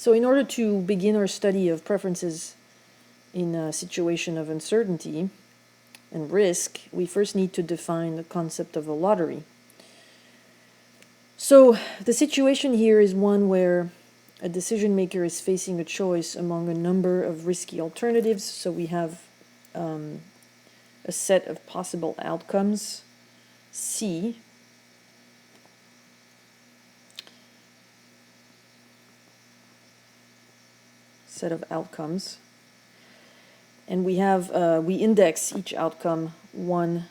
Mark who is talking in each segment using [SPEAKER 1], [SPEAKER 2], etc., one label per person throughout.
[SPEAKER 1] So in order to begin our study of preferences in a situation of uncertainty and risk, we first need to define the concept of a lottery. So the situation here is one where a decision maker is facing a choice among a number of risky alternatives. So we have a set of possible outcomes, C, set of outcomes, and we have we index each outcome 1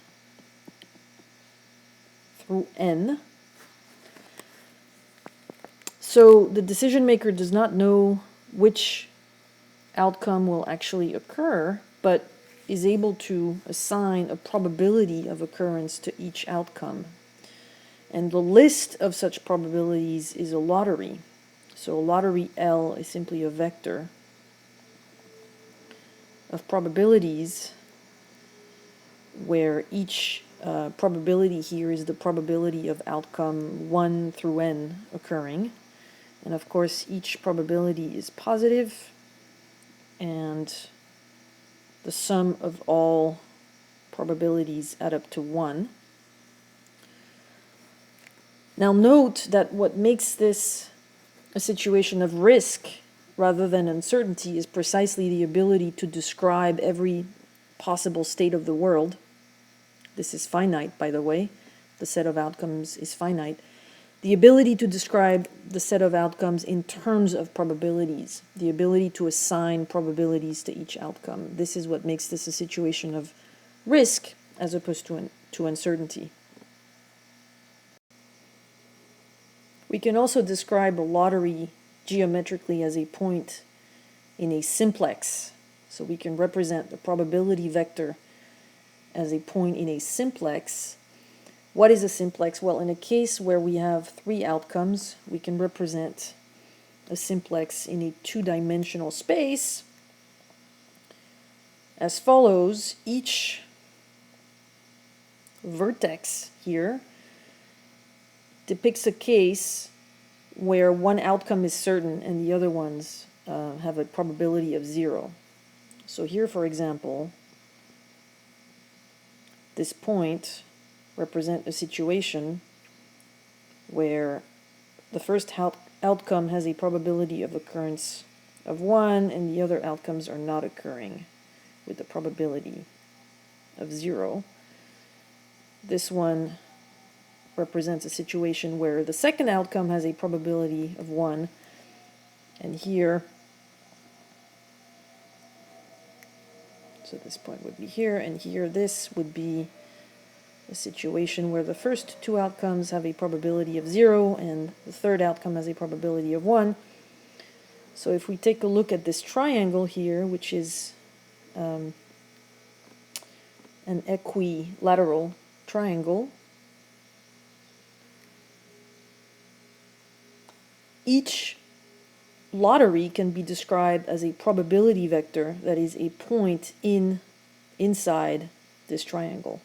[SPEAKER 1] through n. So the decision maker does not know which outcome will actually occur, but is able to assign a probability of occurrence to each outcome. And the list of such probabilities is a lottery. So a lottery L is simply a vector of probabilities where each probability here is the probability of outcome 1 through n occurring. And of course, each probability is positive, and the sum of all probabilities add up to 1. Now note that what makes this a situation of risk rather than uncertainty is precisely the ability to describe every possible state of the world. This is finite, by the way. The set of outcomes is finite. The ability to describe the set of outcomes in terms of probabilities, the ability to assign probabilities to each outcome. This is what makes this a situation of risk as opposed to uncertainty. We can also describe a lottery geometrically as a point in a simplex. So we can represent the probability vector as a point in a simplex. What is a simplex? Well, in a case where we have 3 outcomes, we can represent a simplex in a 2-dimensional space as follows. Each vertex here depicts a case where one outcome is certain and the other ones have a probability of 0. So here, for example, this point represents a situation where the first outcome has a probability of occurrence of 1 and the other outcomes are not occurring with the probability of 0. This one represents a situation where the second outcome has a probability of 1, and here, so this point would be here, and here this would be a situation where the first 2 outcomes have a probability of 0 and the third outcome has a probability of 1. So if we take a look at this triangle here, which is an equilateral triangle, each lottery can be described as a probability vector that is a point inside this triangle.